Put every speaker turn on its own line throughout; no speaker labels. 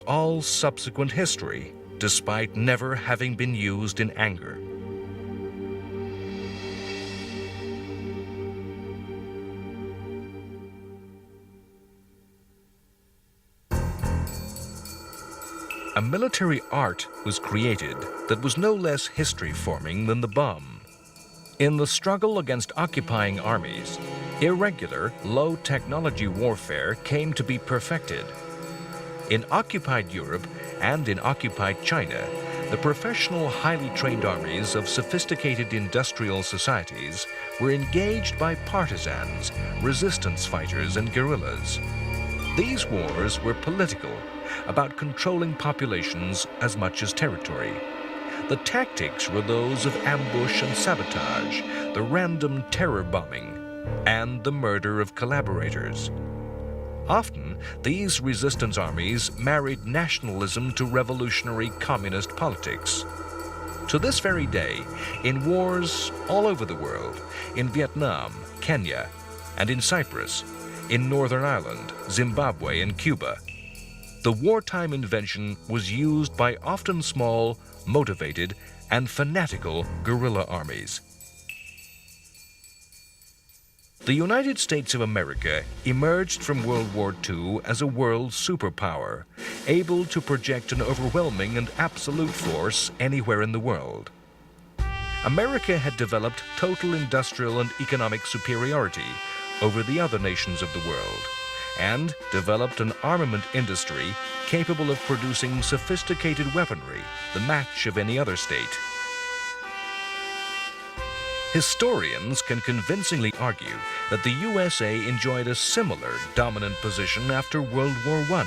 all subsequent history, despite never having been used in anger. A military art was created that was no less history-forming than the bomb. In the struggle against occupying armies, irregular, low-technology warfare came to be perfected. In occupied Europe and in occupied China, the professional, highly trained armies of sophisticated industrial societies were engaged by partisans, resistance fighters, and guerrillas. These wars were political, about controlling populations as much as territory. The tactics were those of ambush and sabotage, the random terror bombing, and the murder of collaborators. Often, these resistance armies married nationalism to revolutionary communist politics. To this very day, in wars all over the world, in Vietnam, Kenya, and in Cyprus, in Northern Ireland, Zimbabwe, and Cuba, the wartime invention was used by often small, motivated, and fanatical guerrilla armies. The United States of America emerged from World War II as a world superpower, able to project an overwhelming and absolute force anywhere in the world. America had developed total industrial and economic superiority over the other nations of the world, and developed an armament industry capable of producing sophisticated weaponry, the match of any other state. Historians can convincingly argue that the USA enjoyed a similar dominant position after World War I,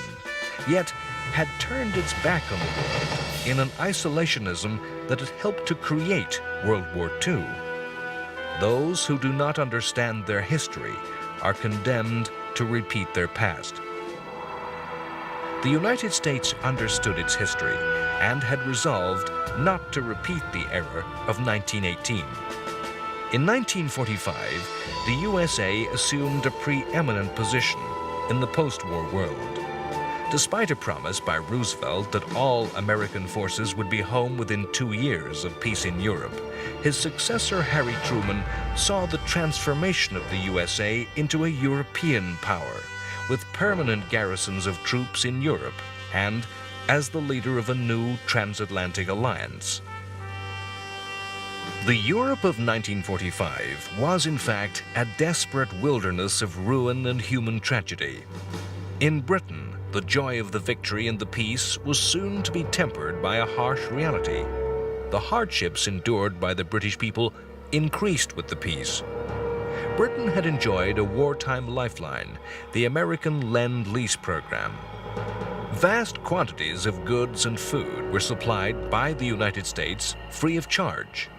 yet had turned its back on the world in an isolationism that had helped to create World War II. Those who do not understand their history are condemned to repeat their past. The United States understood its history and had resolved not to repeat the error of 1918. In 1945, the USA assumed a preeminent position in the post-war world. Despite a promise by Roosevelt that all American forces would be home within 2 years of peace in Europe, his successor Harry Truman saw the transformation of the USA into a European power, with permanent garrisons of troops in Europe and as the leader of a new transatlantic alliance. The Europe of 1945 was, in fact, a desperate wilderness of ruin and human tragedy. In Britain, the joy of the victory and the peace was soon to be tempered by a harsh reality. The hardships endured by the British people increased with the peace. Britain had enjoyed a wartime lifeline, the American Lend-Lease program. Vast quantities of goods and food were supplied by the United States free of charge.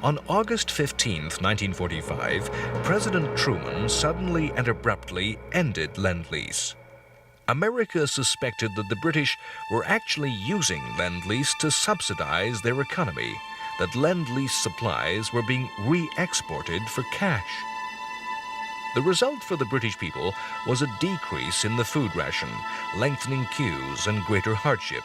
On August 15, 1945, President Truman suddenly and abruptly ended Lend-Lease. America suspected that the British were actually using Lend-Lease to subsidize their economy, that Lend-Lease supplies were being re-exported for cash. The result for the British people was a decrease in the food ration, lengthening queues, and greater hardship.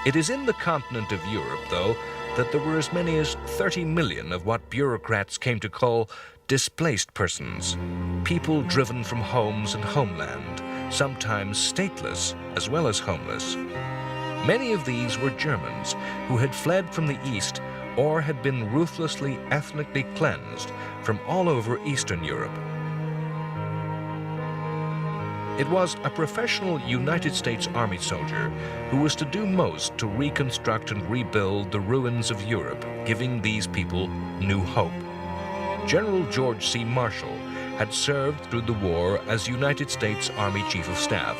It is in the continent of Europe, though, that there were as many as 30 million of what bureaucrats came to call displaced persons, people driven from homes and homeland, sometimes stateless as well as homeless. Many of these were Germans who had fled from the East or had been ruthlessly ethnically cleansed from all over Eastern Europe. It was a professional United States Army soldier who was to do most to reconstruct and rebuild the ruins of Europe, giving these people new hope. General George C. Marshall had served through the war as United States Army Chief of Staff.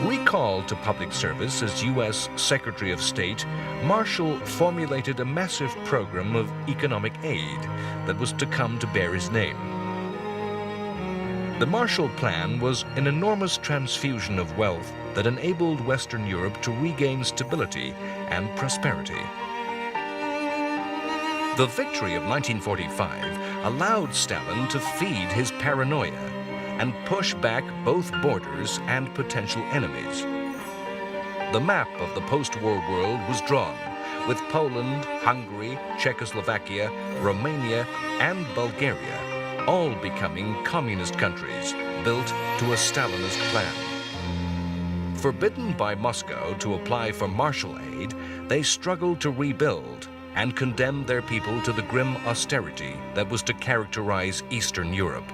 Recalled to public service as U.S. Secretary of State, Marshall formulated a massive program of economic aid that was to come to bear his name. The Marshall Plan was an enormous transfusion of wealth that enabled Western Europe to regain stability and prosperity. The victory of 1945 allowed Stalin to feed his paranoia and push back both borders and potential enemies. The map of the post-war world was drawn, with Poland, Hungary, Czechoslovakia, Romania, and Bulgaria all becoming communist countries built to a Stalinist plan. Forbidden by Moscow to apply for Marshall aid, they struggled to rebuild and condemned their people to the grim austerity that was to characterize Eastern Europe.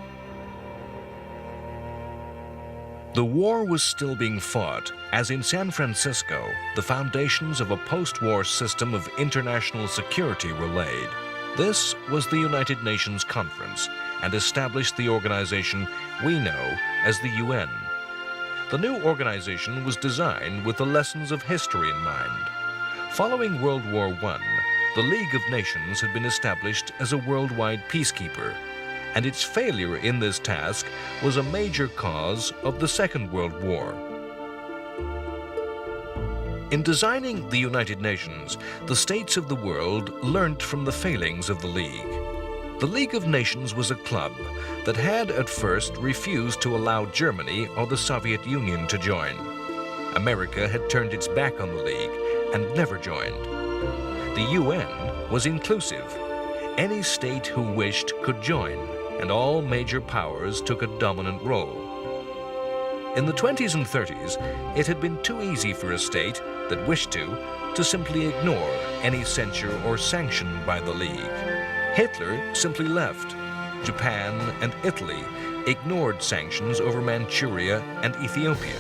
The war was still being fought, as in San Francisco, the foundations of a post-war system of international security were laid. This was the United Nations Conference, and established the organization we know as the UN. The new organization was designed with the lessons of history in mind. Following World War I, the League of Nations had been established as a worldwide peacekeeper, and its failure in this task was a major cause of the Second World War. In designing the United Nations, the states of the world learnt from the failings of the League. The League of Nations was a club that had at first refused to allow Germany or the Soviet Union to join. America had turned its back on the League and never joined. The UN was inclusive. Any state who wished could join, and all major powers took a dominant role. In the 20s and 30s, it had been too easy for a state that wished to simply ignore any censure or sanction by the League. Hitler simply left. Japan and Italy ignored sanctions over Manchuria and Ethiopia.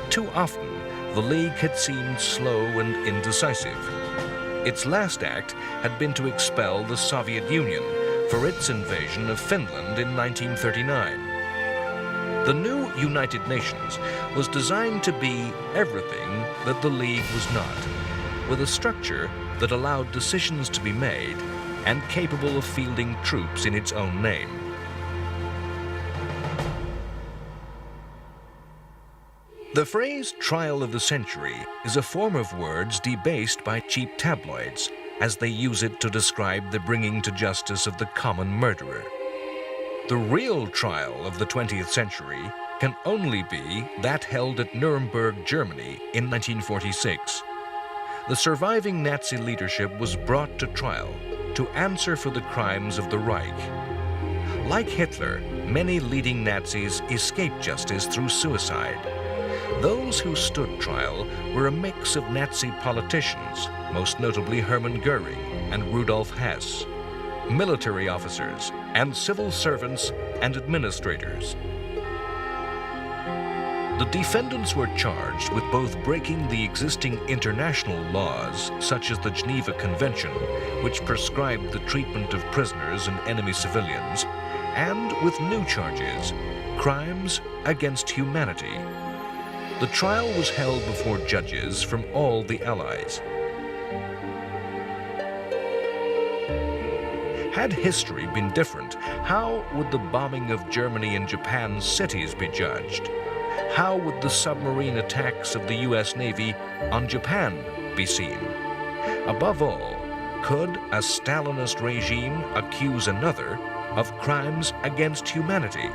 Too often, the League had seemed slow and indecisive. Its last act had been to expel the Soviet Union for its invasion of Finland in 1939. The new United Nations was designed to be everything that the League was not, with a structure that allowed decisions to be made and capable of fielding troops in its own name. The phrase "trial of the century" is a form of words debased by cheap tabloids, as they use it to describe the bringing to justice of the common murderer. The real trial of the 20th century can only be that held at Nuremberg, Germany in 1946. The surviving Nazi leadership was brought to trial to answer for the crimes of the Reich. Like Hitler, many leading Nazis escaped justice through suicide. Those who stood trial were a mix of Nazi politicians, most notably Hermann Goering and Rudolf Hess, military officers, and civil servants and administrators. The defendants were charged with both breaking the existing international laws, such as the Geneva Convention, which prescribed the treatment of prisoners and enemy civilians, and with new charges, crimes against humanity. The trial was held before judges from all the Allies. Had history been different, how would the bombing of Germany and Japan's cities be judged? How would the submarine attacks of the U.S. Navy on Japan be seen? Above all, could a Stalinist regime accuse another of crimes against humanity?